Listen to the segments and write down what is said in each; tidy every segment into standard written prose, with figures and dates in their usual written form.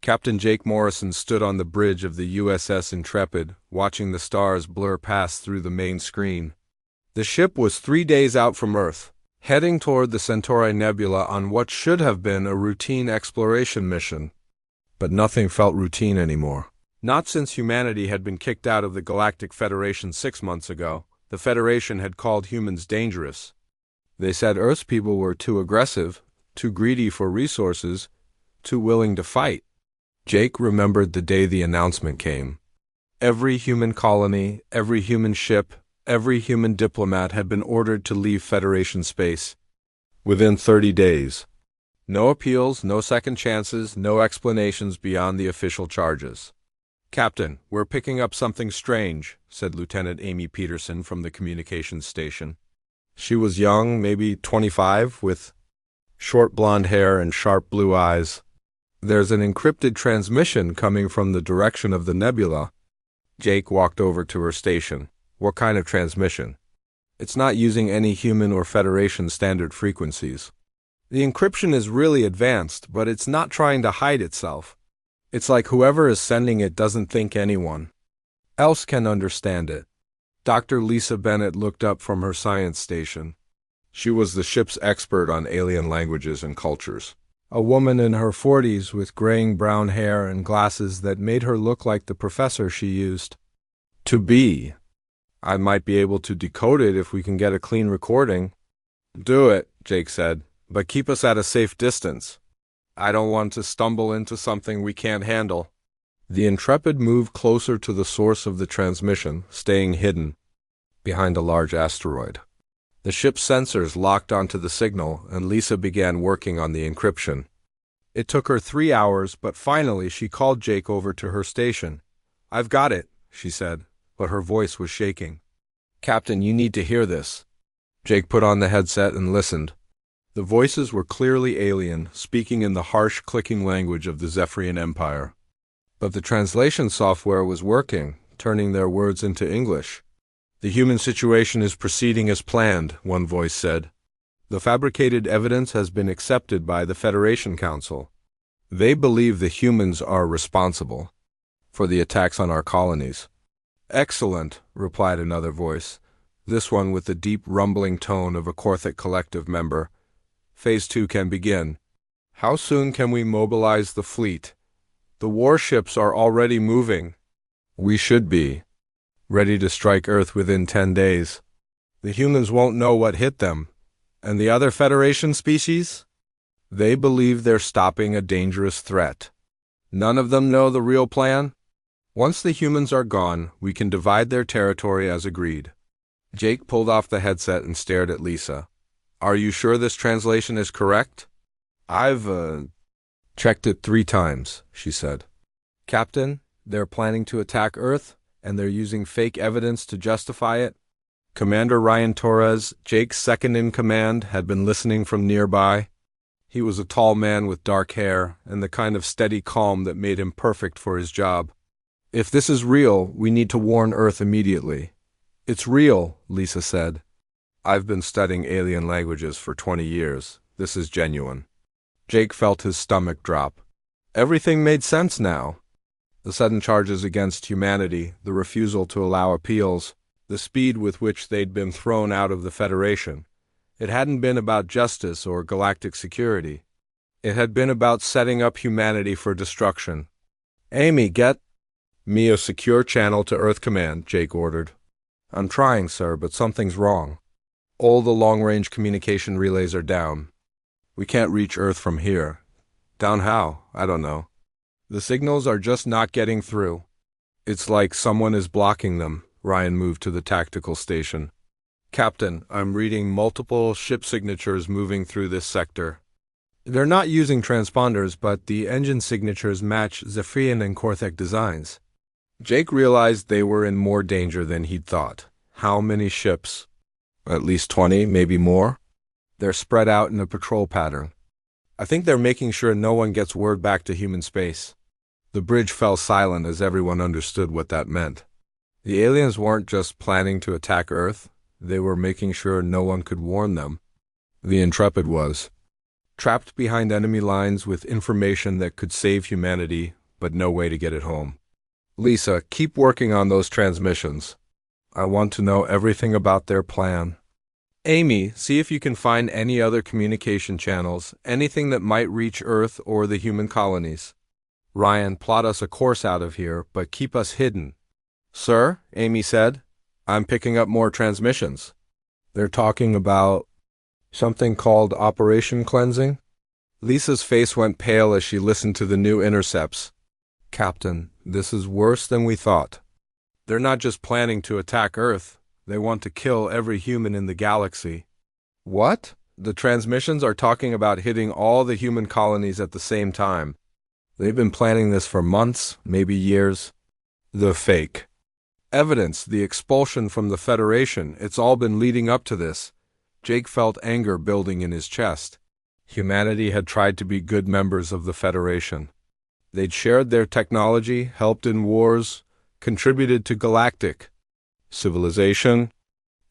Captain Jake Morrison stood on the bridge of the USS Intrepid, watching the stars blur past through the main screen. The ship was 3 days out from Earth, heading toward the Centauri Nebula on what should have been a routine exploration mission. But nothing felt routine anymore. Not since humanity had been kicked out of the Galactic Federation 6 months ago. The Federation had called humans dangerous. They said Earth's people were too aggressive, too greedy for resources, too willing to fight. Jake remembered the day the announcement came. Every human colony, every human ship, every human diplomat had been ordered to leave Federation space within 30 days. No appeals, no second chances, no explanations beyond the official charges. "Captain, we're picking up something strange," said Lieutenant Amy Peterson from the communications station. She was young, maybe 25, with short blonde hair and sharp blue eyes. "There's an encrypted transmission coming from the direction of the nebula." Jake walked over to her station. "What kind of transmission?" "It's not using any human or Federation standard frequencies. The encryption is really advanced, but it's not trying to hide itself. It's like whoever is sending it doesn't think anyone else can understand it." Dr. Lisa Bennett looked up from her science station. She was the ship's expert on alien languages and cultures. A woman in her 40s with graying brown hair and glasses that made her look like the professor she used to be. "I might be able to decode it if we can get a clean recording." "Do it," Jake said, "but keep us at a safe distance. I don't want to stumble into something we can't handle." The Intrepid moved closer to the source of the transmission, staying hidden behind a large asteroid. The ship's sensors locked onto the signal, and Lisa began working on the encryption. It took her 3 hours, but finally she called Jake over to her station. "I've got it," she said, but her voice was shaking. "Captain, you need to hear this." Jake put on the headset and listened. The voices were clearly alien, speaking in the harsh, clicking language of the Zephyrian Empire. But the translation software was working, turning their words into English. "The human situation is proceeding as planned," one voice said. "The fabricated evidence has been accepted by the Federation Council. They believe the humans are responsible for the attacks on our colonies." "Excellent," replied another voice, this one with the deep rumbling tone of a Korthic collective member. "Phase 2 can begin. How soon can we mobilize the fleet?" "The warships are already moving." "We should be ready to strike Earth within 10 days. The humans won't know what hit them. And the other Federation species? They believe they're stopping a dangerous threat. None of them know the real plan. Once the humans are gone, we can divide their territory as agreed." Jake pulled off the headset and stared at Lisa. "Are you sure this translation is correct?" I've checked it 3 times, she said. "Captain, they're planning to attack Earth, and they're using fake evidence to justify it." Commander Ryan Torres, Jake's second-in-command, had been listening from nearby. He was a tall man with dark hair, and the kind of steady calm that made him perfect for his job. "If this is real, we need to warn Earth immediately." "It's real," Lisa said. "I've been studying alien languages for 20 years. This is genuine." Jake felt his stomach drop. Everything made sense now. The sudden charges against humanity, the refusal to allow appeals, the speed with which they'd been thrown out of the Federation. It hadn't been about justice or galactic security. It had been about setting up humanity for destruction. "Amy, get me a secure channel to Earth Command," Jake ordered. "I'm trying, sir, but something's wrong. All the long-range communication relays are down. We can't reach Earth from here." "Down how? I don't know." "The signals are just not getting through. It's like someone is blocking them." Ryan moved to the tactical station. "Captain, I'm reading multiple ship signatures moving through this sector. They're not using transponders, but the engine signatures match Zephyrian and Korthic designs." Jake realized they were in more danger than he'd thought. How many ships? At least 20, maybe more. They're spread out in a patrol pattern. "I think they're making sure no one gets word back to human space." The bridge fell silent as everyone understood what that meant. The aliens weren't just planning to attack Earth, they were making sure no one could warn them. The Intrepid was. trapped behind enemy lines with information that could save humanity, but no way to get it home. Lisa, keep working on those transmissions. I want to know everything about their plan. Amy, see if you can find any other communication channels, anything that might reach Earth or the human colonies. Ryan, plot us a course out of here, but keep us hidden. Sir, Amy said, I'm picking up more transmissions. They're talking about something called Operation Cleansing? Lisa's face went pale as she listened to the new intercepts. Captain, this is worse than we thought. They're not just planning to attack Earth. They want to kill every human in the galaxy. What? The transmissions are talking about hitting all the human colonies at the same time. They've been planning this for months, maybe years. The fake evidence, the expulsion from the Federation, it's all been leading up to this. Jake felt anger building in his chest. Humanity had tried to be good members of the Federation. They'd shared their technology, helped in wars, contributed to galactic civilization,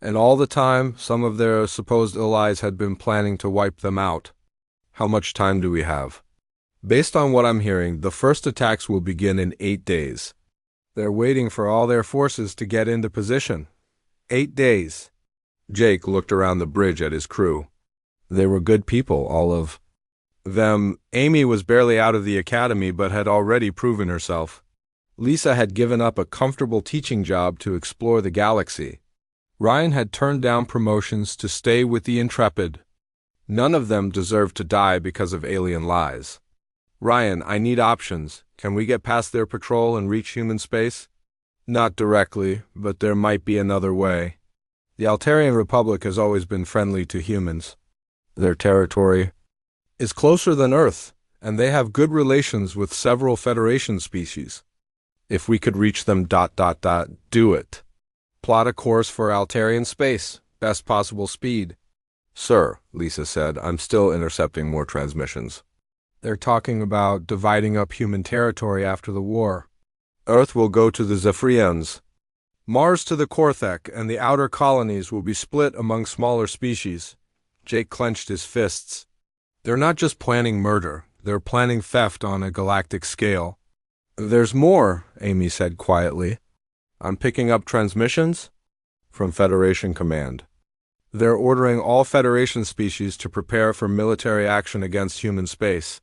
and all the time, some of their supposed allies had been planning to wipe them out. How much time do we have? Based on what I'm hearing, the first attacks will begin in 8 days. They're waiting for all their forces to get into position. 8 days. Jake looked around the bridge at his crew. They were good people, all of them. Amy was barely out of the academy but had already proven herself. Lisa had given up a comfortable teaching job to explore the galaxy. Ryan had turned down promotions to stay with the Intrepid. None of them deserved to die because of alien lies. Ryan, I need options. Can we get past their patrol and reach human space? Not directly, but there might be another way. The Altarian Republic has always been friendly to humans. Their territory is closer than Earth, and they have good relations with several Federation species. If we could reach them ... do it. Plot a course for Altarian space, best possible speed. Sir, Lisa said, I'm still intercepting more transmissions. They're talking about dividing up human territory after the war. Earth will go to the Zephyrians, Mars to the Korthek, and the outer colonies will be split among smaller species. Jake clenched his fists. They're not just planning murder, they're planning theft on a galactic scale. There's more, Amy said quietly. I'm picking up transmissions from Federation Command. They're ordering all Federation species to prepare for military action against human space.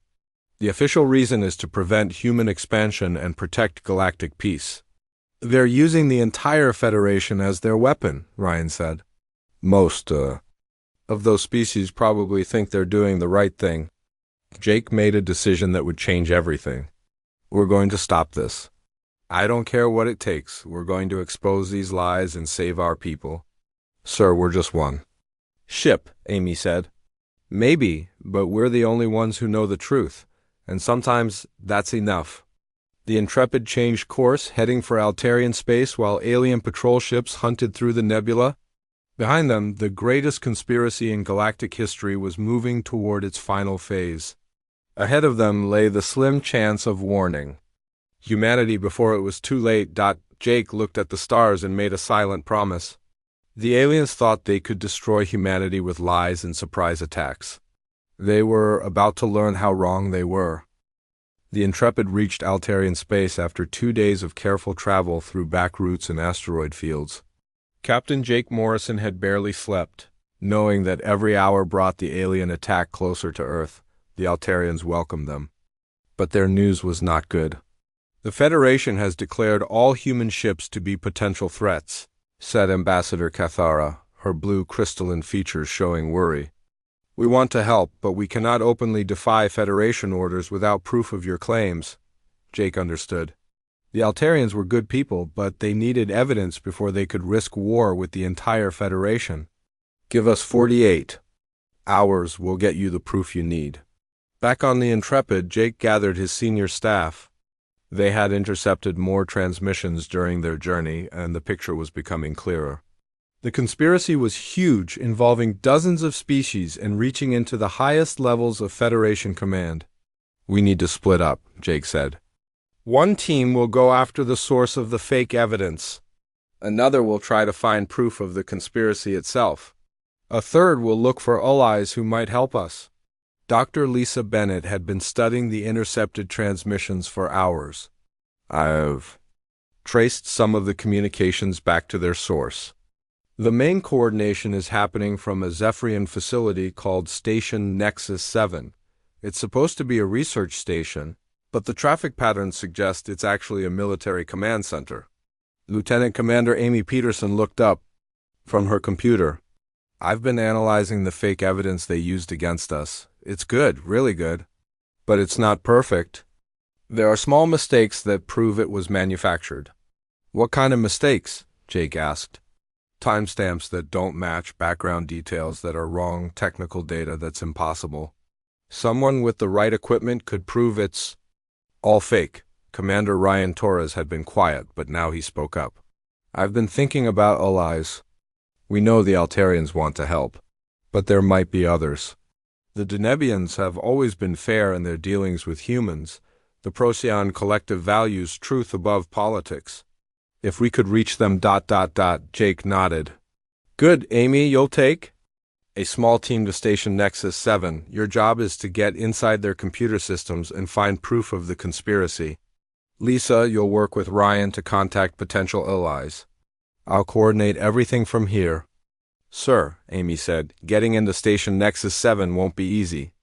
The official reason is to prevent human expansion and protect galactic peace. They're using the entire Federation as their weapon, Ryan said. Most, of those species probably think they're doing the right thing. Jake made a decision that would change everything. We're going to stop this. I don't care what it takes. We're going to expose these lies and save our people. Sir, we're just one ship, Amy said. Maybe, but we're the only ones who know the truth, and sometimes that's enough. The Intrepid changed course, heading for Altarian space while alien patrol ships hunted through the nebula. Behind them, the greatest conspiracy in galactic history was moving toward its final phase. Ahead of them lay the slim chance of warning humanity before it was too late. Jake looked at the stars and made a silent promise. The aliens thought they could destroy humanity with lies and surprise attacks. They were about to learn how wrong they were. The Intrepid reached Altarian space after 2 days of careful travel through back routes and asteroid fields. Captain Jake Morrison had barely slept, knowing that every hour brought the alien attack closer to Earth. The Altarians welcomed them. But their news was not good. The Federation has declared all human ships to be potential threats, said Ambassador Cathara, her blue crystalline features showing worry. We want to help, but we cannot openly defy Federation orders without proof of your claims. Jake understood. The Altarians were good people, but they needed evidence before they could risk war with the entire Federation. Give us 48 hours, we'll get you the proof you need. Back on the Intrepid, Jake gathered his senior staff. They had intercepted more transmissions during their journey, and the picture was becoming clearer. The conspiracy was huge, involving dozens of species and reaching into the highest levels of Federation command. We need to split up, Jake said. One team will go after the source of the fake evidence. Another will try to find proof of the conspiracy itself. A third will look for allies who might help us. Dr. Lisa Bennett had been studying the intercepted transmissions for hours. I've traced some of the communications back to their source. The main coordination is happening from a Zephyrian facility called Station Nexus 7. It's supposed to be a research station, but the traffic patterns suggest it's actually a military command center. Lieutenant Commander Amy Peterson looked up from her computer. I've been analyzing the fake evidence they used against us. It's good, really good. But it's not perfect. There are small mistakes that prove it was manufactured. What kind of mistakes? Jake asked. Timestamps that don't match, background details that are wrong, technical data that's impossible. Someone with the right equipment could prove it's all fake. Commander Ryan Torres had been quiet, but now he spoke up. I've been thinking about allies. We know the Altarians want to help, but there might be others. The Denebians have always been fair in their dealings with humans. The Procyon collective values truth above politics. If we could reach them... Jake nodded. Good, Amy, you'll take? A small team to Station Nexus 7. Your job is to get inside their computer systems and find proof of the conspiracy. Lisa, you'll work with Ryan to contact potential allies. I'll coordinate everything from here. Sir, Amy said, getting into Station Nexus 7 won't be easy.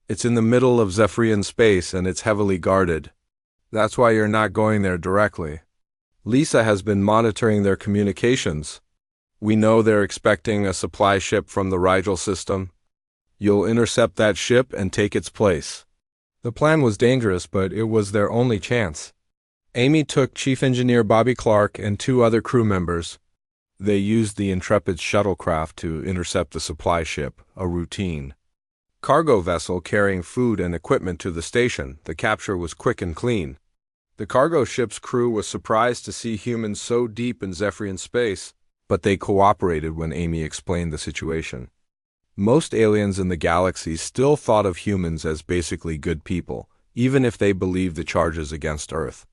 It's in the middle of Zephyrian space and it's heavily guarded. That's why you're not going there directly. Lisa has been monitoring their communications. We know they're expecting a supply ship from the Rigel system. You'll intercept that ship and take its place. The plan was dangerous, but it was their only chance. Amy took Chief Engineer Bobby Clark and 2 other crew members. They used the Intrepid's shuttlecraft to intercept the supply ship, a routine cargo vessel carrying food and equipment to the station. The capture was quick and clean. The cargo ship's crew was surprised to see humans so deep in Zephyrian space, but they cooperated when Amy explained the situation. Most aliens in the galaxy still thought of humans as basically good people, even if they believed the charges against Earth.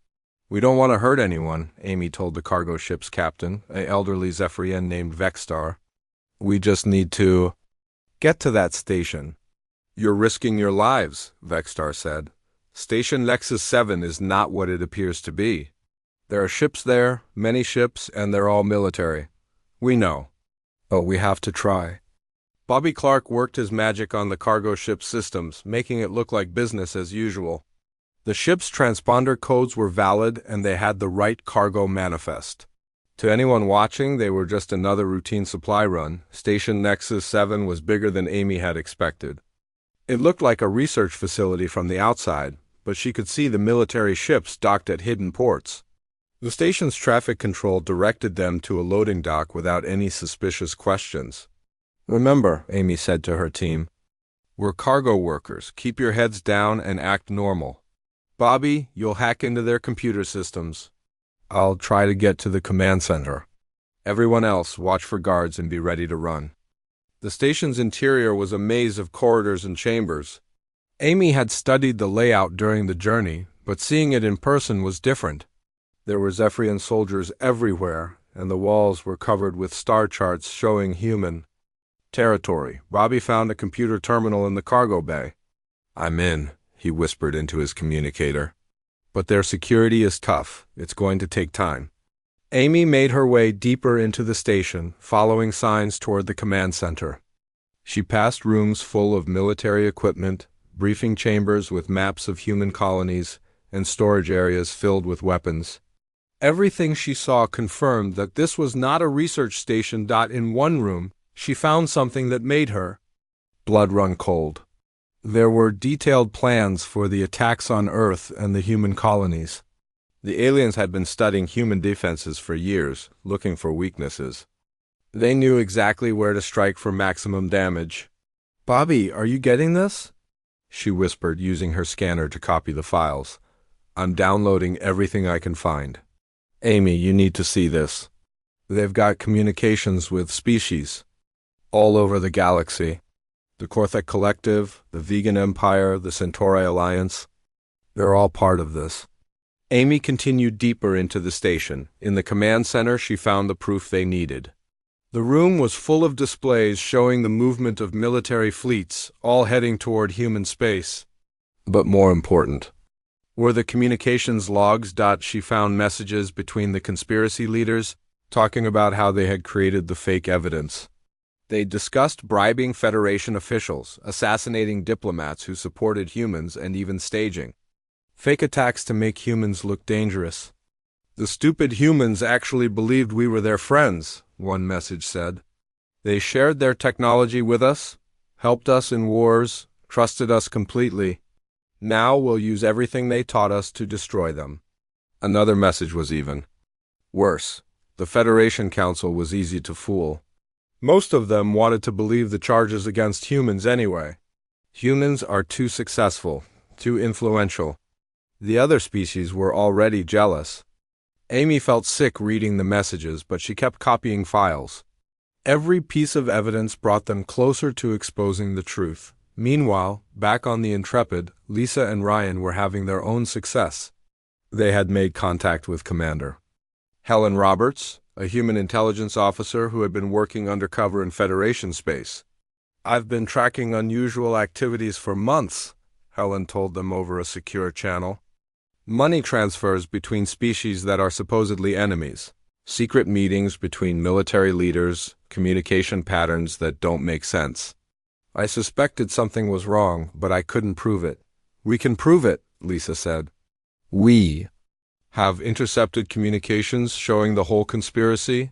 We don't want to hurt anyone, Amy told the cargo ship's captain, an elderly Zephyrian named Vexstar. We just need to get to that station. You're risking your lives, Vexstar said. Station Nexus 7 is not what it appears to be. There are ships there, many ships, and they're all military. We know. But we have to try. Bobby Clark worked his magic on the cargo ship's systems, making it look like business as usual. The ship's transponder codes were valid and they had the right cargo manifest. To anyone watching, they were just another routine supply run. Station Nexus 7 was bigger than Amy had expected. It looked like a research facility from the outside, but she could see the military ships docked at hidden ports. The station's traffic control directed them to a loading dock without any suspicious questions. Remember, Amy said to her team, we're cargo workers. Keep your heads down and act normal. Bobby, you'll hack into their computer systems. I'll try to get to the command center. Everyone else, watch for guards and be ready to run. The station's interior was a maze of corridors and chambers. Amy had studied the layout during the journey, but seeing it in person was different. There were Zephyrian soldiers everywhere, and the walls were covered with star charts showing human territory. Bobby found a computer terminal in the cargo bay. I'm in, he whispered into his communicator. But their security is tough. It's going to take time. Amy made her way deeper into the station, following signs toward the command center. She passed rooms full of military equipment, briefing chambers with maps of human colonies, and storage areas filled with weapons. Everything she saw confirmed that this was not a research station. In one room, she found something that made her blood run cold. There were detailed plans for the attacks on Earth and the human colonies. The aliens had been studying human defenses for years, looking for weaknesses. They knew exactly where to strike for maximum damage. Bobby, are you getting this? She whispered, using her scanner to copy the files. I'm downloading everything I can find. Amy, you need to see this. They've got communications with species all over the galaxy. The Korthek Collective, the Vegan Empire, the Centauri Alliance. They're all part of this. Amy continued deeper into the station. In the command center, she found the proof they needed. The room was full of displays showing the movement of military fleets, all heading toward human space. But more important were the communications logs. She found messages between the conspiracy leaders, talking about how they had created the fake evidence. They discussed bribing Federation officials, assassinating diplomats who supported humans, and even staging fake attacks to make humans look dangerous. The stupid humans actually believed we were their friends, one message said. They shared their technology with us, helped us in wars, trusted us completely. Now we'll use everything they taught us to destroy them. Another message was even worse. The Federation Council was easy to fool. Most of them wanted to believe the charges against humans anyway. Humans are too successful, too influential. The other species were already jealous. Amy felt sick reading the messages, but she kept copying files. Every piece of evidence brought them closer to exposing the truth. Meanwhile, back on the Intrepid, Lisa and Ryan were having their own success. They had made contact with Commander Helen Roberts, a human intelligence officer who had been working undercover in Federation space. "I've been tracking unusual activities for months," Helen told them over a secure channel. "Money transfers between species that are supposedly enemies, secret meetings between military leaders, communication patterns that don't make sense. I suspected something was wrong, but I couldn't prove it." "We can prove it," Lisa said. "We have intercepted communications showing the whole conspiracy?"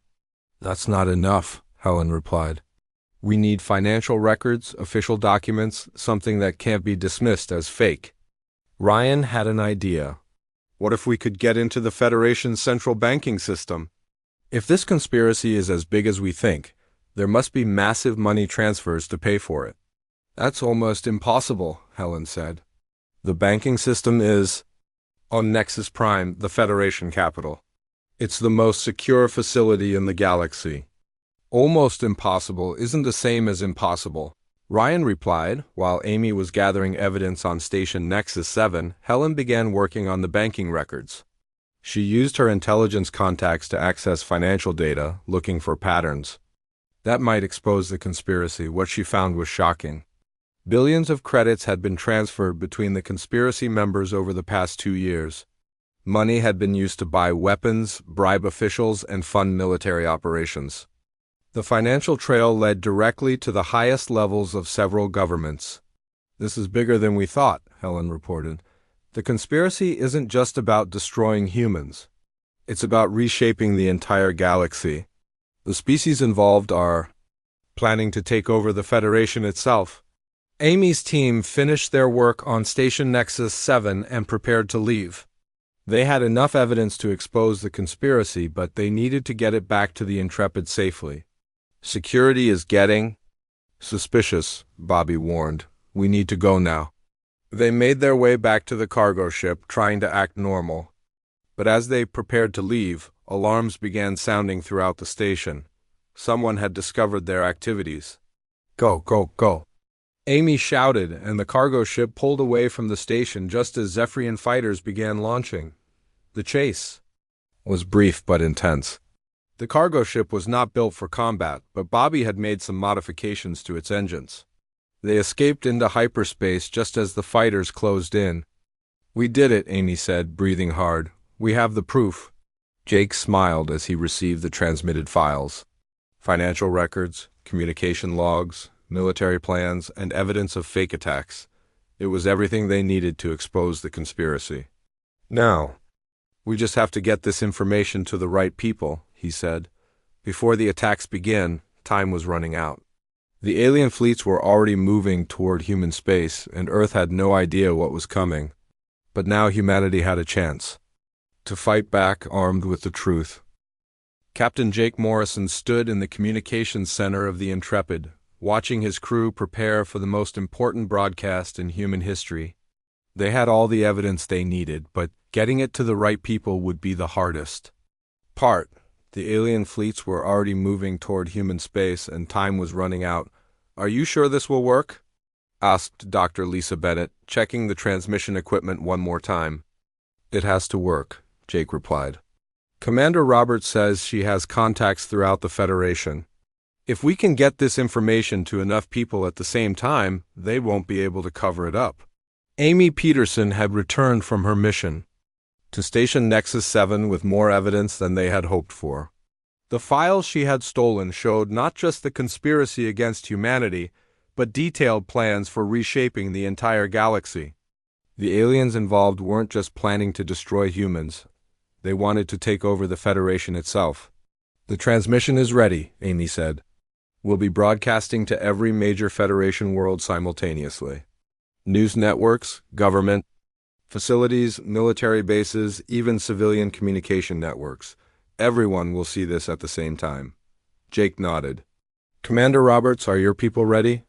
"That's not enough," Helen replied. "We need financial records, official documents, something that can't be dismissed as fake." Ryan had an idea. "What if we could get into the Federation's central banking system? If this conspiracy is as big as we think, there must be massive money transfers to pay for it." "That's almost impossible," Helen said. "The banking system is on Nexus Prime, the Federation capital. It's the most secure facility in the galaxy." "Almost impossible isn't the same as impossible," Ryan replied. While Amy was gathering evidence on Station Nexus 7, Helen began working on the banking records. She used her intelligence contacts to access financial data, looking for patterns that might expose the conspiracy. What she found was shocking. Billions of credits had been transferred between the conspiracy members over the past 2 years. Money had been used to buy weapons, bribe officials, and fund military operations. The financial trail led directly to the highest levels of several governments. "This is bigger than we thought," Helen reported. "The conspiracy isn't just about destroying humans. It's about reshaping the entire galaxy. The species involved are planning to take over the Federation itself." Amy's team finished their work on Station Nexus 7 and prepared to leave. They had enough evidence to expose the conspiracy, but they needed to get it back to the Intrepid safely. "Security is getting suspicious," Bobby warned. "We need to go now." They made their way back to the cargo ship, trying to act normal. But as they prepared to leave, alarms began sounding throughout the station. Someone had discovered their activities. "Go, go, go!" Amy shouted, and the cargo ship pulled away from the station just as Zephyrian fighters began launching. The chase was brief but intense. The cargo ship was not built for combat, but Bobby had made some modifications to its engines. They escaped into hyperspace just as the fighters closed in. "We did it," Amy said, breathing hard. "We have the proof." Jake smiled as he received the transmitted files. Financial records, communication logs, military plans, and evidence of fake attacks. It was everything they needed to expose the conspiracy. "Now, we just have to get this information to the right people," he said. "Before the attacks begin, time was running out." The alien fleets were already moving toward human space, and Earth had no idea what was coming. But now humanity had a chance to fight back, armed with the truth. Captain Jake Morrison stood in the communications center of the Intrepid, watching his crew prepare for the most important broadcast in human history. They had all the evidence they needed, but getting it to the right people would be the hardest part. The alien fleets were already moving toward human space, and time was running out. "Are you sure this will work?" asked Dr. Lisa Bennett, checking the transmission equipment one more time. "It has to work," Jake replied. "Commander Roberts says she has contacts throughout the Federation. If we can get this information to enough people at the same time, they won't be able to cover it up. Amy Peterson had returned from her mission to Station Nexus 7 with more evidence than they had hoped for. The files she had stolen showed not just the conspiracy against humanity, but detailed plans for reshaping the entire galaxy. The aliens involved weren't just planning to destroy humans. They wanted to take over the Federation itself. "The transmission is ready," Amy said. "We'll be broadcasting to every major Federation world simultaneously. News networks, government facilities, military bases, even civilian communication networks. Everyone will see this at the same time." Jake nodded. "Commander Roberts, are your people ready?"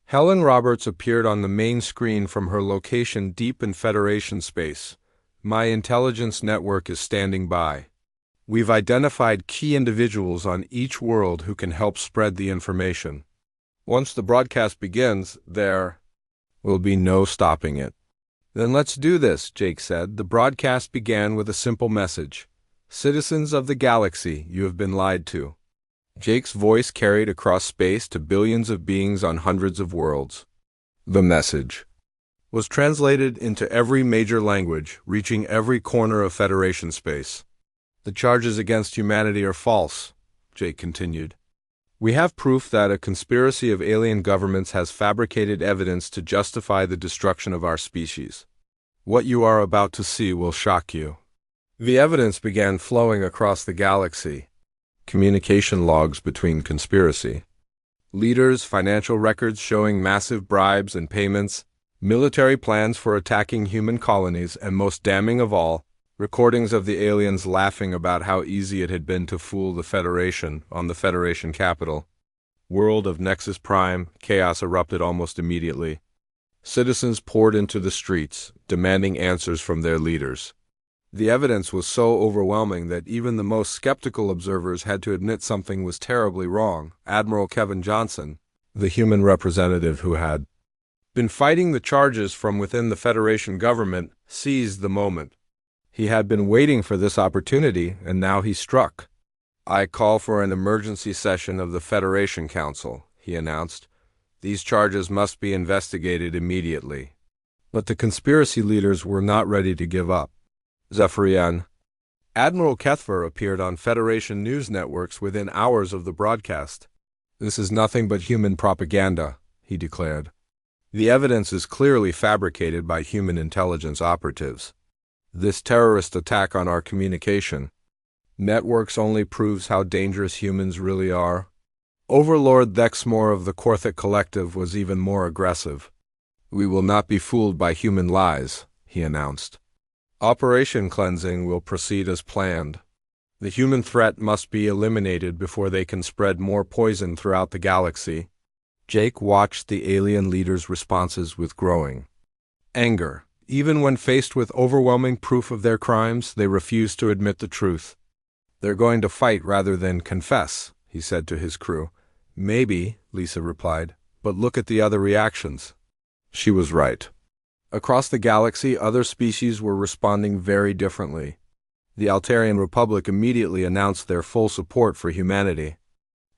Helen Roberts appeared on the main screen from her location deep in Federation space. "My intelligence network is standing by. We've identified key individuals on each world who can help spread the information. Once the broadcast begins, there will be no stopping it." "Then let's do this," Jake said. The broadcast began with a simple message. "Citizens of the galaxy, you have been lied to." Jake's voice carried across space to billions of beings on hundreds of worlds. The message was translated into every major language, reaching every corner of Federation space. "The charges against humanity are false," Jake continued. "We have proof that a conspiracy of alien governments has fabricated evidence to justify the destruction of our species. What you are about to see will shock you." The evidence began flowing across the galaxy. Communication logs between conspiracy leaders, financial records showing massive bribes and payments, military plans for attacking human colonies, and most damning of all, recordings of the aliens laughing about how easy it had been to fool the Federation on the Federation capital. World of Nexus Prime, chaos erupted almost immediately. Citizens poured into the streets, demanding answers from their leaders. The evidence was so overwhelming that even the most skeptical observers had to admit something was terribly wrong. Admiral Kevin Johnson, the human representative who had been fighting the charges from within the Federation government, seized the moment. He had been waiting for this opportunity, and now he struck. "I call for an emergency session of the Federation Council," he announced. "These charges must be investigated immediately." But the conspiracy leaders were not ready to give up. Zephyrian. Admiral Kethver appeared on Federation news networks within hours of the broadcast. "This is nothing but human propaganda," he declared. "The evidence is clearly fabricated by human intelligence operatives. This terrorist attack on our communication networks only proves how dangerous humans really are." Overlord Thexmore of the Korthic Collective was even more aggressive. "We will not be fooled by human lies," he announced. "Operation Cleansing will proceed as planned. The human threat must be eliminated before they can spread more poison throughout the galaxy." Jake watched the alien leaders' responses with growing anger. Even when faced with overwhelming proof of their crimes, they refused to admit the truth. "They're going to fight rather than confess," he said to his crew. "Maybe," Lisa replied, "but look at the other reactions." She was right. Across the galaxy, other species were responding very differently. The Altarian Republic immediately announced their full support for humanity.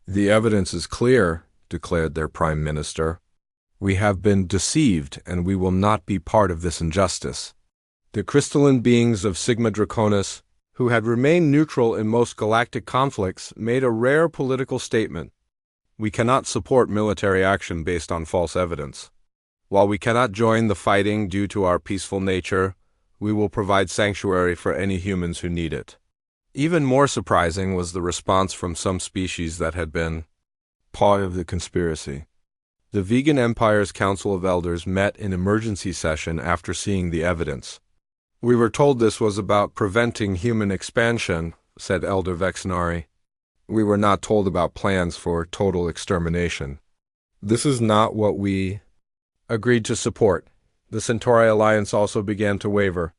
"The evidence is clear," declared their Prime Minister. "We have been deceived, and we will not be part of this injustice." The crystalline beings of Sigma Draconis, who had remained neutral in most galactic conflicts, made a rare political statement. "We cannot support military action based on false evidence. While we cannot join the fighting due to our peaceful nature, we will provide sanctuary for any humans who need it." Even more surprising was the response from some species that had been part of the conspiracy. The Vegan Empire's Council of Elders met in emergency session after seeing the evidence. "We were told this was about preventing human expansion," said Elder Vexnari. "We were not told about plans for total extermination. This is not what we agreed to support." The Centauri Alliance also began to waver.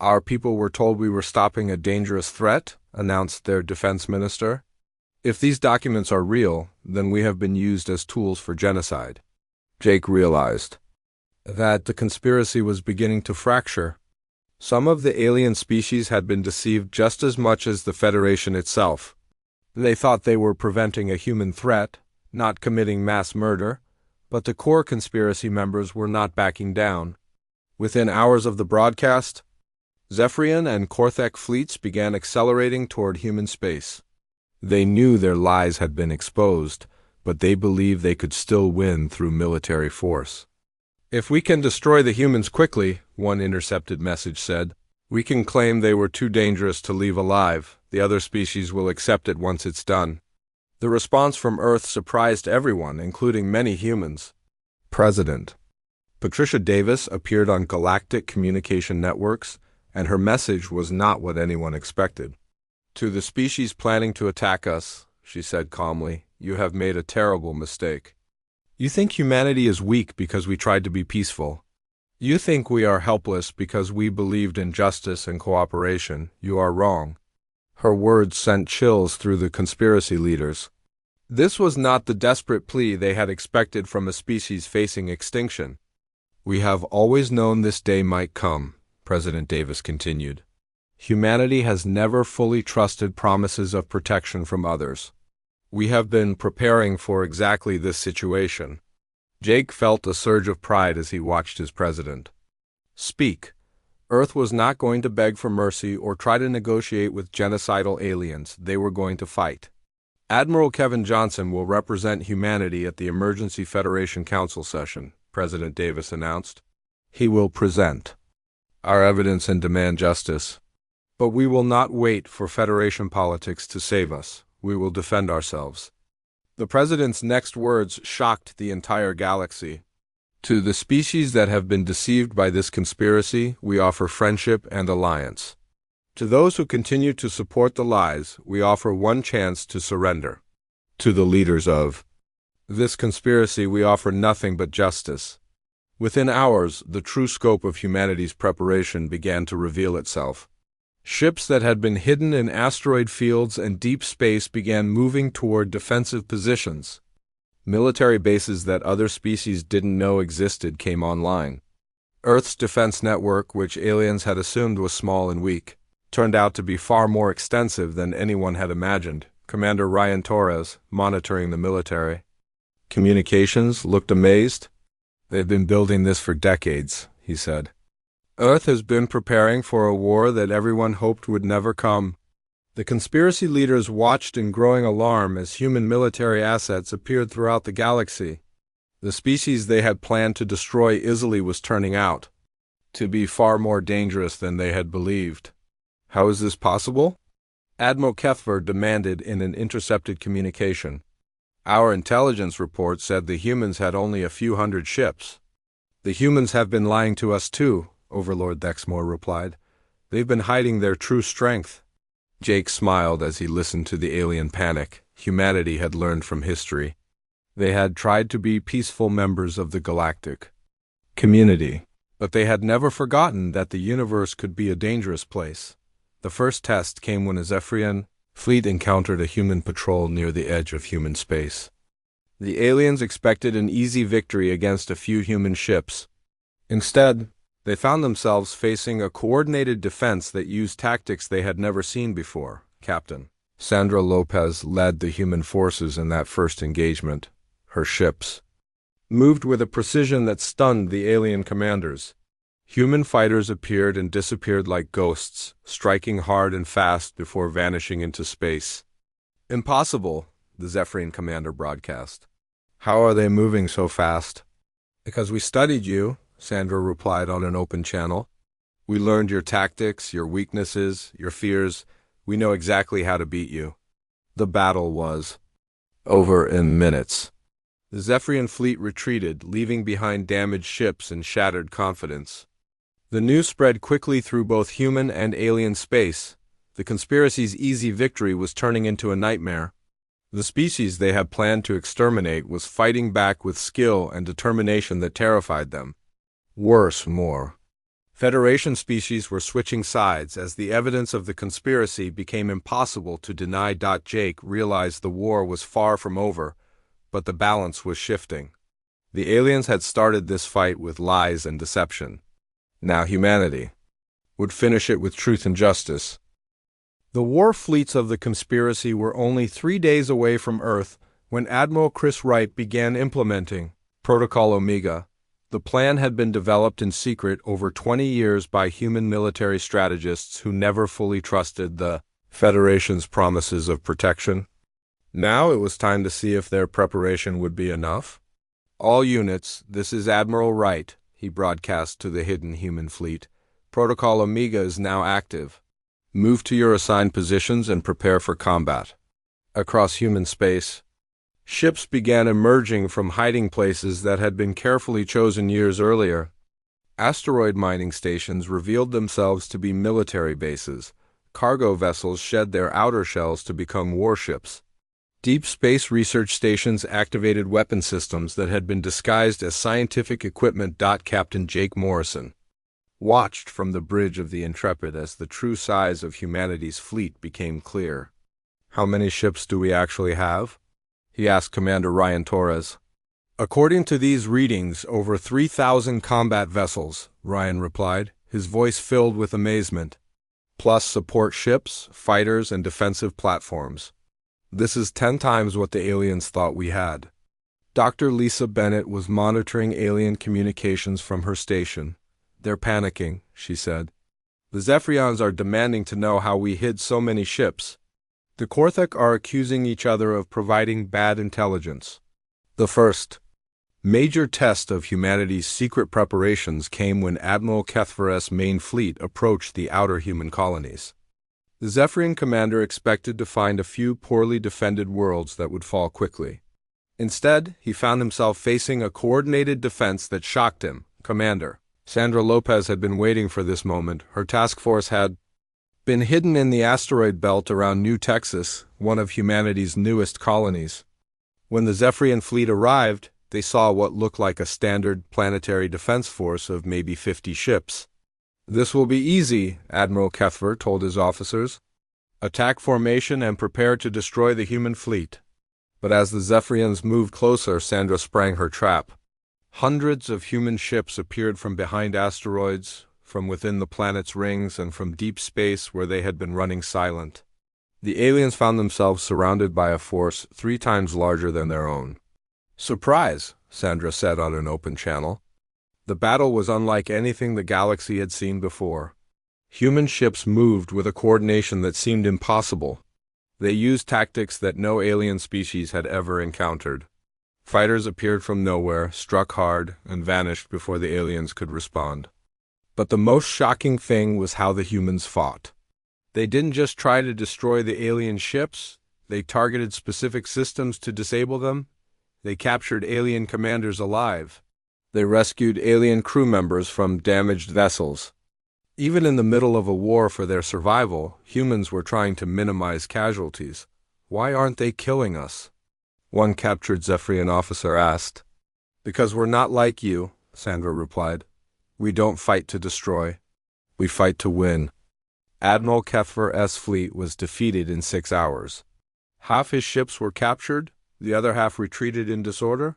"Our people were told we were stopping a dangerous threat," announced their defense minister. "If these documents are real, then we have been used as tools for genocide." Jake realized that the conspiracy was beginning to fracture. Some of the alien species had been deceived just as much as the Federation itself. They thought they were preventing a human threat, not committing mass murder, but the core conspiracy members were not backing down. Within hours of the broadcast, Zephyrian and Korthek fleets began accelerating toward human space. They knew their lies had been exposed, but they believed they could still win through military force. "If we can destroy the humans quickly," one intercepted message said, "we can claim they were too dangerous to leave alive. The other species will accept it once it's done." The response from Earth surprised everyone, including many humans. President Patricia Davis appeared on galactic communication networks, and her message was not what anyone expected. "To the species planning to attack us," she said calmly, "you have made a terrible mistake. You think humanity is weak because we tried to be peaceful. You think we are helpless because we believed in justice and cooperation. You are wrong." Her words sent chills through the conspiracy leaders. This was not the desperate plea they had expected from a species facing extinction. "We have always known this day might come," President Davis continued. "Humanity has never fully trusted promises of protection from others. We have been preparing for exactly this situation." Jake felt a surge of pride as he watched his president speak. Earth was not going to beg for mercy or try to negotiate with genocidal aliens. They were going to fight. "Admiral Kevin Johnson will represent humanity at the Emergency Federation Council session," President Davis announced. "He will present our evidence and demand justice. But we will not wait for Federation politics to save us. We will defend ourselves." The president's next words shocked the entire galaxy. "To the species that have been deceived by this conspiracy, we offer friendship and alliance. To those who continue to support the lies, we offer one chance to surrender. To the leaders of this conspiracy, we offer nothing but justice." Within hours, the true scope of humanity's preparation began to reveal itself. Ships that had been hidden in asteroid fields and deep space began moving toward defensive positions. Military bases that other species didn't know existed came online. Earth's defense network, which aliens had assumed was small and weak, turned out to be far more extensive than anyone had imagined. Commander Ryan Torres, monitoring the military communications, looked amazed. "They've been building this for decades," he said. "Earth has been preparing for a war that everyone hoped would never come." The conspiracy leaders watched in growing alarm as human military assets appeared throughout the galaxy. The species they had planned to destroy easily was turning out to be far more dangerous than they had believed. "How is this possible?" Admiral Kethver demanded in an intercepted communication. "Our intelligence report said the humans had only a few hundred ships." "The humans have been lying to us too," Overlord Dexmore replied. "They've been hiding their true strength." Jake smiled as he listened to the alien panic. Humanity had learned from history. They had tried to be peaceful members of the galactic community, but they had never forgotten that the universe could be a dangerous place. The first test came when a Zephyrian fleet encountered a human patrol near the edge of human space. The aliens expected an easy victory against a few human ships. Instead, they found themselves facing a coordinated defense that used tactics they had never seen before. Captain Sandra Lopez led the human forces in that first engagement. Her ships moved with a precision that stunned the alien commanders. Human fighters appeared and disappeared like ghosts, striking hard and fast before vanishing into space. "Impossible," the Zephyrian commander broadcast. "How are they moving so fast?" "Because we studied you," Sandra replied on an open channel. "We learned your tactics, your weaknesses, your fears. We know exactly how to beat you." The battle was over in minutes. The Zephyrian fleet retreated, leaving behind damaged ships and shattered confidence. The news spread quickly through both human and alien space. The conspiracy's easy victory was turning into a nightmare. The species they had planned to exterminate was fighting back with skill and determination that terrified them. Worse, more. Federation species were switching sides as the evidence of the conspiracy became impossible to deny. Jake realized the war was far from over, but the balance was shifting. The aliens had started this fight with lies and deception. Now humanity would finish it with truth and justice. The war fleets of the conspiracy were only 3 days away from Earth when Admiral Chris Wright began implementing Protocol Omega. The plan had been developed in secret over 20 years by human military strategists who never fully trusted the Federation's promises of protection. Now it was time to see if their preparation would be enough. All units, this is Admiral Wright, he broadcast to the hidden human fleet. Protocol Omega is now active. Move to your assigned positions and prepare for combat. Across human space, ships began emerging from hiding places that had been carefully chosen years earlier. Asteroid mining stations revealed themselves to be military bases. Cargo vessels shed their outer shells to become warships. Deep space research stations activated weapon systems that had been disguised as scientific equipment. Captain Jake Morrison watched from the bridge of the Intrepid as the true size of humanity's fleet became clear. "How many ships do we actually have?" he asked Commander Ryan Torres. "According to these readings, over 3,000 combat vessels," Ryan replied, his voice filled with amazement. "Plus support ships, fighters, and defensive platforms. This is 10 times what the aliens thought we had." Dr. Lisa Bennett was monitoring alien communications from her station. "They're panicking," she said. "The Zephyrians are demanding to know how we hid so many ships. The Korthek are accusing each other of providing bad intelligence." The first major test of humanity's secret preparations came when Admiral Kethver's main fleet approached the outer human colonies. The Zephyrian commander expected to find a few poorly defended worlds that would fall quickly. Instead, he found himself facing a coordinated defense that shocked him. "Commander." Sandra Lopez had been waiting for this moment. Her task force had been hidden in the asteroid belt around New Texas, one of humanity's newest colonies. When the Zephyrian fleet arrived, they saw what looked like a standard planetary defense force of maybe 50 ships. "This will be easy," Admiral Kethver told his officers. "Attack formation and prepare to destroy the human fleet." But as the Zephyrians moved closer, Sandra sprang her trap. Hundreds of human ships appeared from behind asteroids, from within the planet's rings, and from deep space where they had been running silent. The aliens found themselves surrounded by a force 3 times larger than their own. "Surprise," Sandra said on an open channel. The battle was unlike anything the galaxy had seen before. Human ships moved with a coordination that seemed impossible. They used tactics that no alien species had ever encountered. Fighters appeared from nowhere, struck hard, and vanished before the aliens could respond. But the most shocking thing was how the humans fought. They didn't just try to destroy the alien ships, they targeted specific systems to disable them. They captured alien commanders alive. They rescued alien crew members from damaged vessels. Even in the middle of a war for their survival, humans were trying to minimize casualties. "Why aren't they killing us?" one captured Zephyrian officer asked. "Because we're not like you," Sandra replied. "We don't fight to destroy. We fight to win." Admiral Kethver's fleet was defeated in 6 hours. Half his ships were captured, the other half retreated in disorder.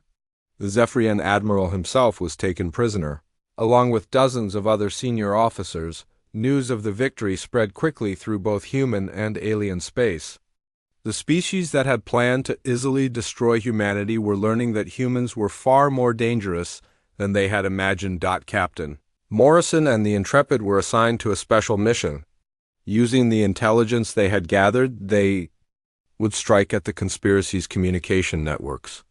The Zephyrian admiral himself was taken prisoner. Along with dozens of other senior officers, news of the victory spread quickly through both human and alien space. The species that had planned to easily destroy humanity were learning that humans were far more dangerous than they had imagined. Captain Morrison and the Intrepid were assigned to a special mission. Using the intelligence they had gathered, they would strike at the conspiracy's communication networks.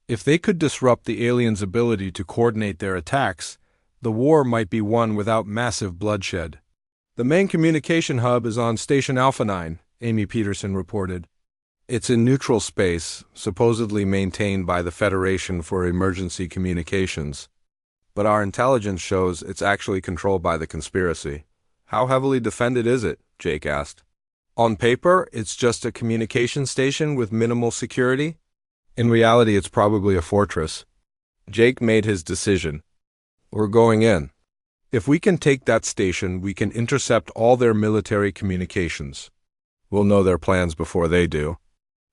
If they could disrupt the aliens' ability to coordinate their attacks, the war might be won without massive bloodshed. "The main communication hub is on Station Alpha 9, Amy Peterson reported. "It's in neutral space, supposedly maintained by the Federation for emergency communications. But our intelligence shows it's actually controlled by the conspiracy." "How heavily defended is it?" Jake asked. "On paper, it's just a communication station with minimal security. In reality, it's probably a fortress." Jake made his decision. "We're going in. If we can take that station, we can intercept all their military communications. We'll know their plans before they do."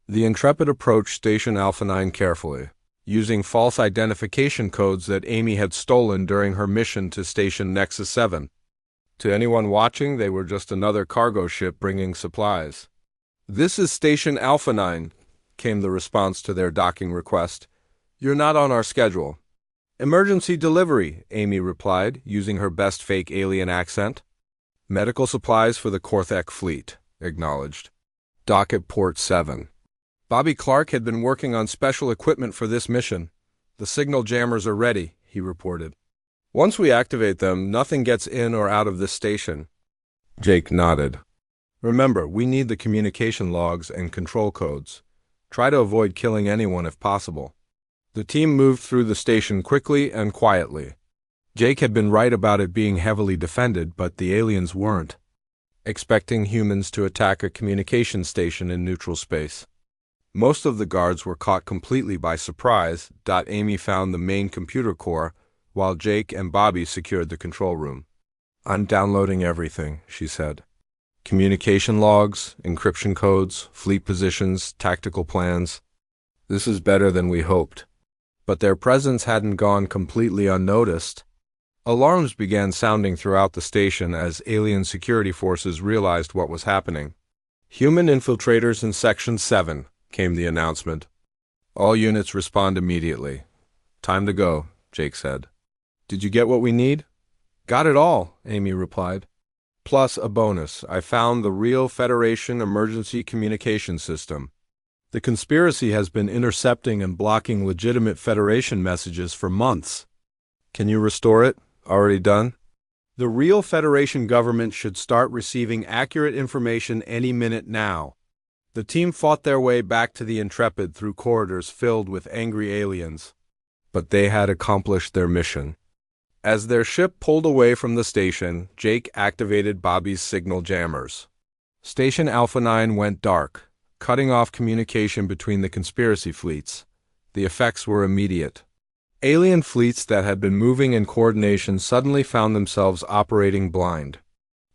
The Intrepid approached Station Alpha 9 carefully, using false identification codes that Amy had stolen during her mission to Station Nexus 7. To anyone watching, they were just another cargo ship bringing supplies. "This is Station Alpha 9, came the response to their docking request. "You're not on our schedule." "Emergency delivery," Amy replied, using her best fake alien accent. "Medical supplies for the Korthek fleet," acknowledged. Dock at Port 7. Bobby Clark had been working on special equipment for this mission. "The signal jammers are ready," he reported. "Once we activate them, nothing gets in or out of this station." Jake nodded. "Remember, we need the communication logs and control codes. Try to avoid killing anyone if possible." The team moved through the station quickly and quietly. Jake had been right about it being heavily defended, but the aliens weren't, expecting humans to attack a communication station in neutral space. Most of the guards were caught completely by surprise. Amy found the main computer core, while Jake and Bobby secured the control room. "I'm downloading everything," she said. "Communication logs, encryption codes, fleet positions, tactical plans. This is better than we hoped." But their presence hadn't gone completely unnoticed. Alarms began sounding throughout the station as alien security forces realized what was happening. "Human infiltrators in Section 7, came the announcement. "All units respond immediately." "Time to go," Jake said. "Did you get what we need?" "Got it all," Amy replied. "Plus a bonus. I found the real Federation emergency communication system. The conspiracy has been intercepting and blocking legitimate Federation messages for months." "Can you restore it? Already done?" "The real Federation government should start receiving accurate information any minute now." The team fought their way back to the Intrepid through corridors filled with angry aliens. But they had accomplished their mission. As their ship pulled away from the station, Jake activated Bobby's signal jammers. Station Alpha 9 went dark, cutting off communication between the conspiracy fleets. The effects were immediate. Alien fleets that had been moving in coordination suddenly found themselves operating blind.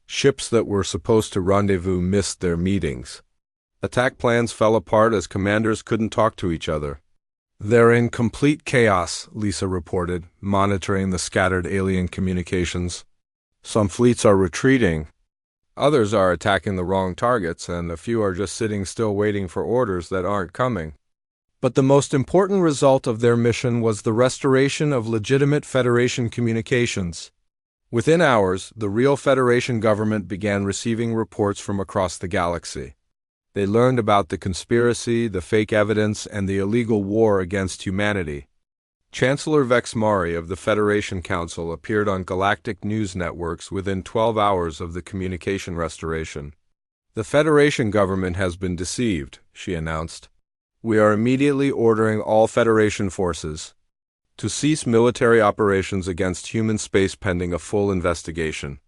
Ships that were supposed to rendezvous missed their meetings. Attack plans fell apart as commanders couldn't talk to each other. "They're in complete chaos," Lisa reported, monitoring the scattered alien communications. "Some fleets are retreating. Others are attacking the wrong targets, and a few are just sitting still waiting for orders that aren't coming." But the most important result of their mission was the restoration of legitimate Federation communications. Within hours, the real Federation government began receiving reports from across the galaxy. They learned about the conspiracy, the fake evidence, and the illegal war against humanity. Chancellor Vexmari of the Federation Council appeared on galactic news networks within 12 hours of the communication restoration. "The Federation government has been deceived," she announced. "We are immediately ordering all Federation forces to cease military operations against human space pending a full investigation."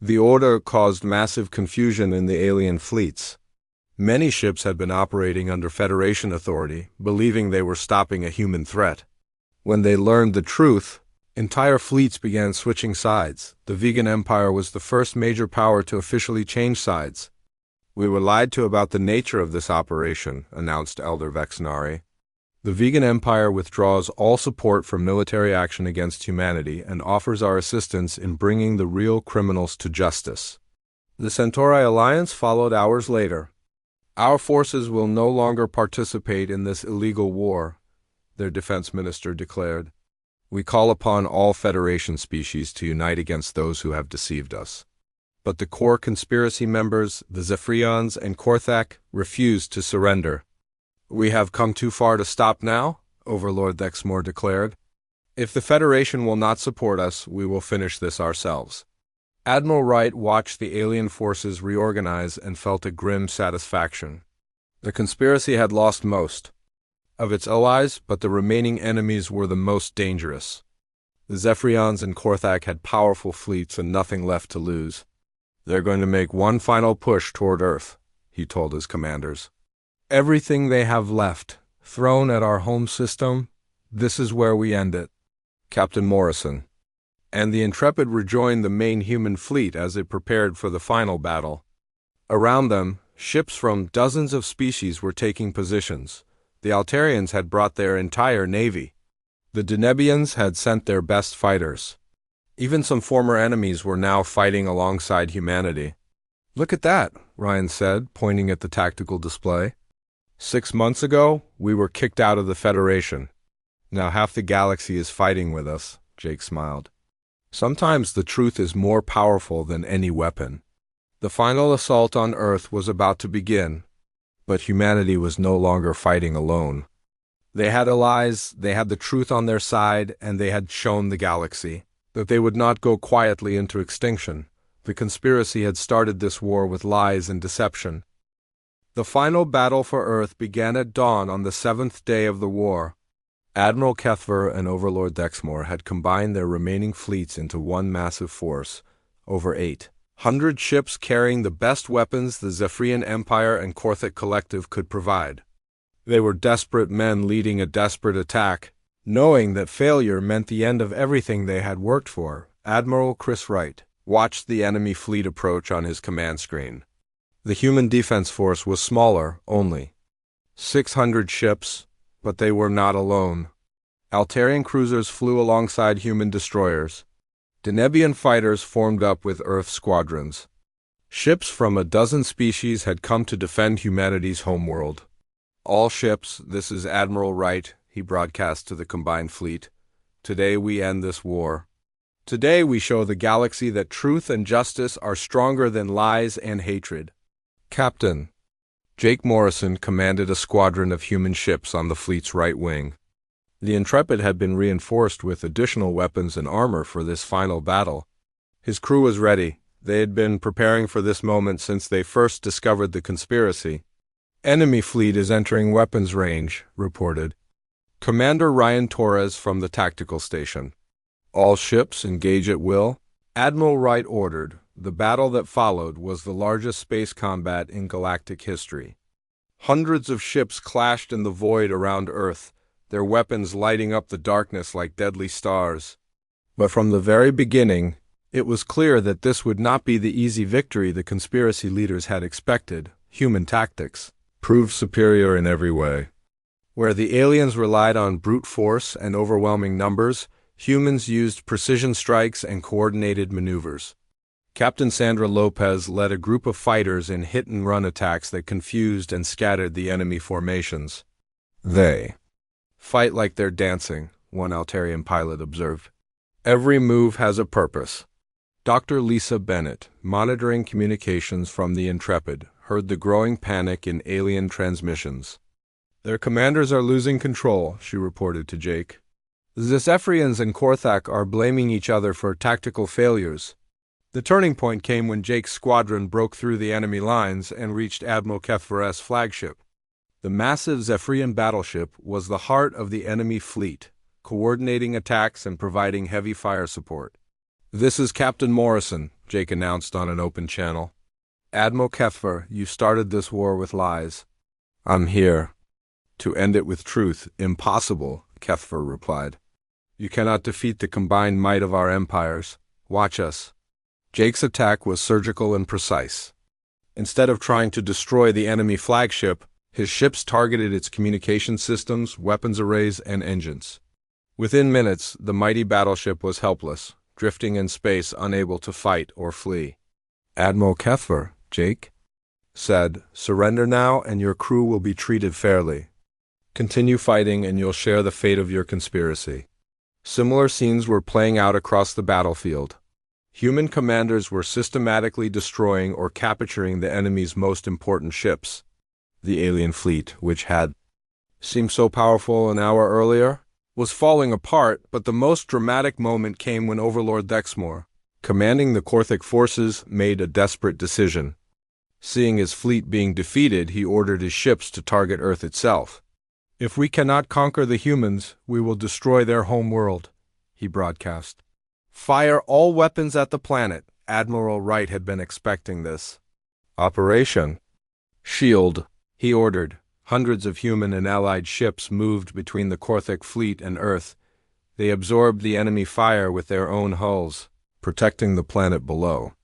The order caused massive confusion in the alien fleets. Many ships had been operating under Federation authority, believing they were stopping a human threat. When they learned the truth, entire fleets began switching sides. The Vegan Empire was the first major power to officially change sides. "We were lied to about the nature of this operation," announced Elder Vexnari. "The Vegan Empire withdraws all support for military action against humanity and offers our assistance in bringing the real criminals to justice." The Centauri Alliance followed hours later. "Our forces will no longer participate in this illegal war," their defense minister declared. "We call upon all Federation species to unite against those who have deceived us." But the core conspiracy members, the Zephyrians and Korthak, refused to surrender. "We have come too far to stop now," Overlord Dexmore declared. "If the Federation will not support us, we will finish this ourselves." Admiral Wright watched the alien forces reorganize and felt a grim satisfaction. The conspiracy had lost most of its allies, but the remaining enemies were the most dangerous. The Zephyrians and Korthak had powerful fleets and nothing left to lose. "They're going to make one final push toward Earth," he told his commanders. "Everything they have left, thrown at our home system, this is where we end it." Captain Morrison. And the Intrepid rejoined the main human fleet as it prepared for the final battle. Around them, ships from dozens of species were taking positions. The Altarians had brought their entire navy. The Denebians had sent their best fighters. Even some former enemies were now fighting alongside humanity. "Look at that," Ryan said, pointing at the tactical display. "6 months ago, we were kicked out of the Federation. Now half the galaxy is fighting with us," Jake smiled. Sometimes the truth is more powerful than any weapon. The final assault on Earth was about to begin, but humanity was no longer fighting alone. They had allies, they had the truth on their side, and they had shown the galaxy that they would not go quietly into extinction. The conspiracy had started this war with lies and deception. The final battle for Earth began at dawn on the 7th day of the war. Admiral Kethver and Overlord Dexmore had combined their remaining fleets into one massive force, over 800 ships carrying the best weapons the Zephyrian Empire and Korthik Collective could provide. They were desperate men leading a desperate attack, knowing that failure meant the end of everything they had worked for. Admiral Chris Wright watched the enemy fleet approach on his command screen. The human defense force was smaller, only 600 ships, but they were not alone. Altarian cruisers flew alongside human destroyers. Denebian fighters formed up with Earth squadrons. Ships from a dozen species had come to defend humanity's homeworld. "All ships, this is Admiral Wright," he broadcast to the combined fleet. "Today we end this war. Today we show the galaxy that truth and justice are stronger than lies and hatred." Captain Jake Morrison commanded a squadron of human ships on the fleet's right wing. The Intrepid had been reinforced with additional weapons and armor for this final battle. His crew was ready. They had been preparing for this moment since they first discovered the conspiracy. "Enemy fleet is entering weapons range," reported Commander Ryan Torres from the tactical station. "All ships engage at will," Admiral Wright ordered. The battle that followed was the largest space combat in galactic history. Hundreds of ships clashed in the void around Earth, their weapons lighting up the darkness like deadly stars. But from the very beginning, it was clear that this would not be the easy victory the conspiracy leaders had expected. Human tactics proved superior in every way. Where the aliens relied on brute force and overwhelming numbers, humans used precision strikes and coordinated maneuvers. Captain Sandra Lopez led a group of fighters in hit-and-run attacks that confused and scattered the enemy formations. "They fight like they're dancing," one Altarian pilot observed. "Every move has a purpose." Dr. Lisa Bennett, monitoring communications from the Intrepid, heard the growing panic in alien transmissions. "Their commanders are losing control," she reported to Jake. "The Zephyrians and Korthak are blaming each other for tactical failures." The turning point came when Jake's squadron broke through the enemy lines and reached Admiral Kethver's flagship. The massive Zephyrian battleship was the heart of the enemy fleet, coordinating attacks and providing heavy fire support. "This is Captain Morrison," Jake announced on an open channel. "Admiral Kethver, you started this war with lies. I'm here to end it with truth." "Impossible," Kethver replied. "You cannot defeat the combined might of our empires. Watch us." Jake's attack was surgical and precise. Instead of trying to destroy the enemy flagship, his ships targeted its communication systems, weapons arrays, and engines. Within minutes, the mighty battleship was helpless, drifting in space, unable to fight or flee. "Admiral Kethver," Jake said, "surrender now and your crew will be treated fairly. Continue fighting and you'll share the fate of your conspiracy." Similar scenes were playing out across the battlefield. Human commanders were systematically destroying or capturing the enemy's most important ships. The alien fleet, which had seemed so powerful an hour earlier, was falling apart, but the most dramatic moment came when Overlord Dexmore, commanding the Korthik forces, made a desperate decision. Seeing his fleet being defeated, he ordered his ships to target Earth itself. "If we cannot conquer the humans, we will destroy their home world," he broadcast. "Fire all weapons at the planet." Admiral Wright had been expecting this. "Operation Shield," he ordered. Hundreds of human and allied ships moved between the Korthik fleet and Earth. They absorbed the enemy fire with their own hulls, protecting the planet below.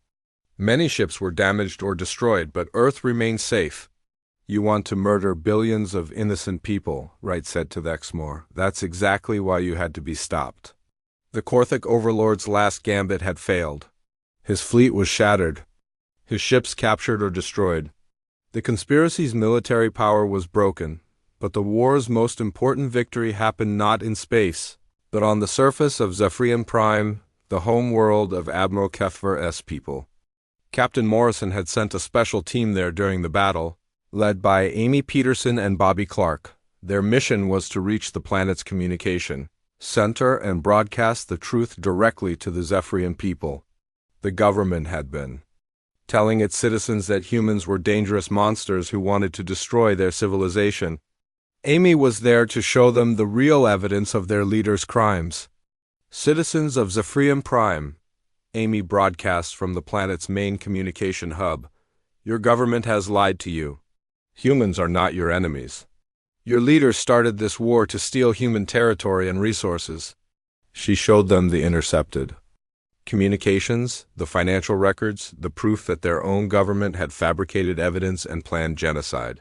Many ships were damaged or destroyed, but Earth remained safe. "You want to murder billions of innocent people," Wright said to Dexmore. "That's exactly why you had to be stopped." The Korthic overlord's last gambit had failed. His fleet was shattered, his ships captured or destroyed. The conspiracy's military power was broken, but the war's most important victory happened not in space, but on the surface of Zephyrium Prime, the home world of Admiral Kefver's people. Captain Morrison had sent a special team there during the battle, led by Amy Peterson and Bobby Clark. Their mission was to reach the planet's communication center and broadcast the truth directly to the Zephyrium people. The government had been telling its citizens that humans were dangerous monsters who wanted to destroy their civilization. Amy was there to show them the real evidence of their leaders' crimes. Citizens of Zephyrium Prime, Amy broadcast from the planet's main communication hub. Your government has lied to you. Humans are not your enemies. Your leaders started this war to steal human territory and resources. She showed them the intercepted communications, the financial records, the proof that their own government had fabricated evidence and planned genocide.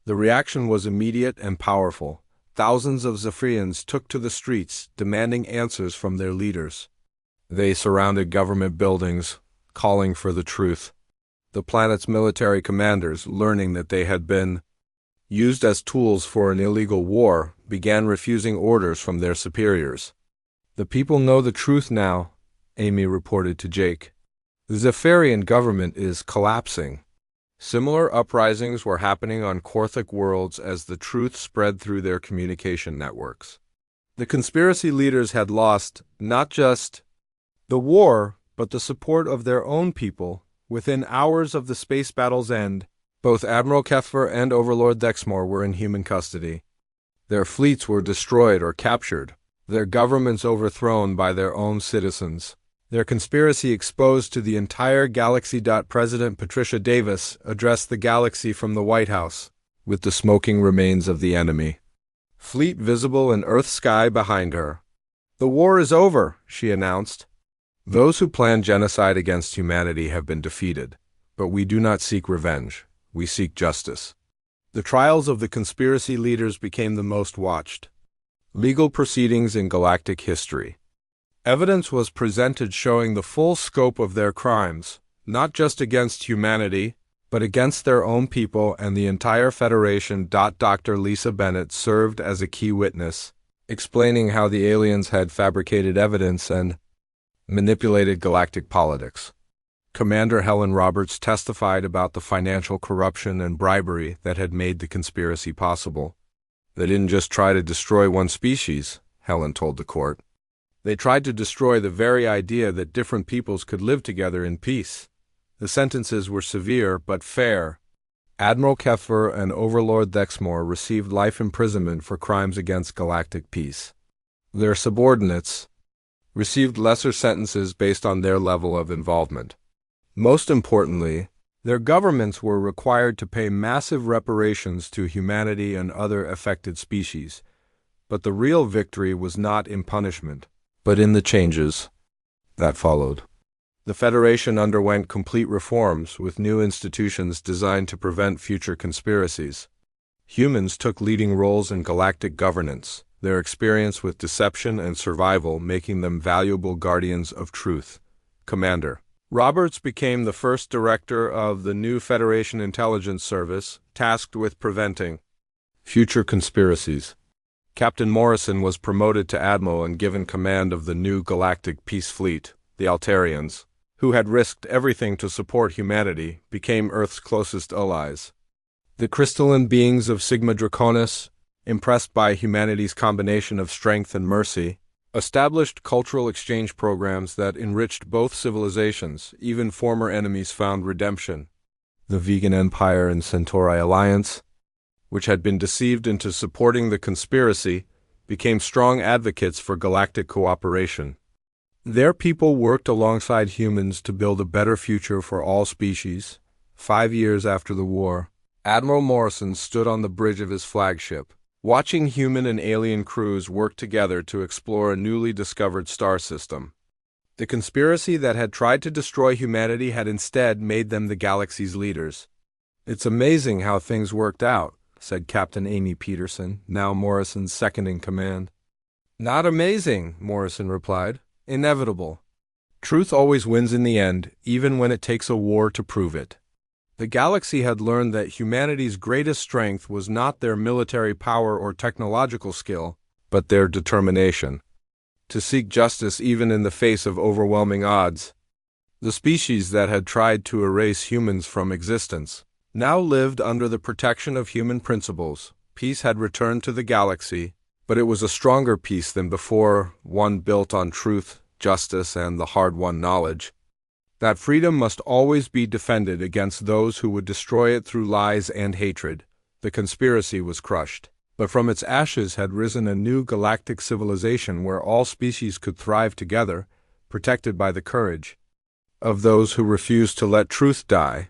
The reaction was immediate and powerful. Thousands of Zephyrians took to the streets, demanding answers from their leaders. They surrounded government buildings, calling for the truth. The planet's military commanders, learning that they had been used as tools for an illegal war, began refusing orders from their superiors. The people know the truth now, Amy reported to Jake. The Zephyrian government is collapsing. Similar uprisings were happening on Korthic worlds as the truth spread through their communication networks. The conspiracy leaders had lost not just the war, but the support of their own people. Within hours of the space battle's end, both Admiral Kefver and Overlord Dexmore were in human custody. Their fleets were destroyed or captured, their governments overthrown by their own citizens. Their conspiracy exposed to the entire galaxy. President Patricia Davis addressed the galaxy from the White House, with the smoking remains of the enemy fleet visible in Earth's sky behind her. The war is over, she announced. Those who planned genocide against humanity have been defeated, but we do not seek revenge. We seek justice. The trials of the conspiracy leaders became the most watched legal proceedings in galactic history. Evidence was presented showing the full scope of their crimes, not just against humanity, but against their own people and the entire Federation. Dr. Lisa Bennett served as a key witness, explaining how the aliens had fabricated evidence and manipulated galactic politics. Commander Helen Roberts testified about the financial corruption and bribery that had made the conspiracy possible. They didn't just try to destroy one species, Helen told the court. They tried to destroy the very idea that different peoples could live together in peace. The sentences were severe but fair. Admiral Kefver and Overlord Dexmore received life imprisonment for crimes against galactic peace. Their subordinates received lesser sentences based on their level of involvement. Most importantly, their governments were required to pay massive reparations to humanity and other affected species. But the real victory was not in punishment, but in the changes that followed. The Federation underwent complete reforms with new institutions designed to prevent future conspiracies. Humans took leading roles in galactic governance, their experience with deception and survival making them valuable guardians of truth. Commander Roberts became the first director of the new Federation Intelligence Service, tasked with preventing future conspiracies. Captain Morrison was promoted to Admiral and given command of the new Galactic Peace Fleet. The Altarians, who had risked everything to support humanity, became Earth's closest allies. The crystalline beings of Sigma Draconis, impressed by humanity's combination of strength and mercy, established cultural exchange programs that enriched both civilizations. Even former enemies found redemption. The Vegan Empire and Centauri Alliance, which had been deceived into supporting the conspiracy, became strong advocates for galactic cooperation. Their people worked alongside humans to build a better future for all species. 5 years after the war, Admiral Morrison stood on the bridge of his flagship, watching human and alien crews work together to explore a newly discovered star system. The conspiracy that had tried to destroy humanity had instead made them the galaxy's leaders. "It's amazing how things worked out," said Captain Amy Peterson, now Morrison's second in command. Not amazing, Morrison replied. Inevitable. Truth always wins in the end, even when it takes a war to prove it. The galaxy had learned that humanity's greatest strength was not their military power or technological skill, but their determination to seek justice even in the face of overwhelming odds. The species that had tried to erase humans from existence now lived under the protection of human principles. Peace had returned to the galaxy, but it was a stronger peace than before, one built on truth, justice, and the hard-won knowledge that freedom must always be defended against those who would destroy it through lies and hatred. The conspiracy was crushed, but from its ashes had risen a new galactic civilization where all species could thrive together, protected by the courage of those who refused to let truth die.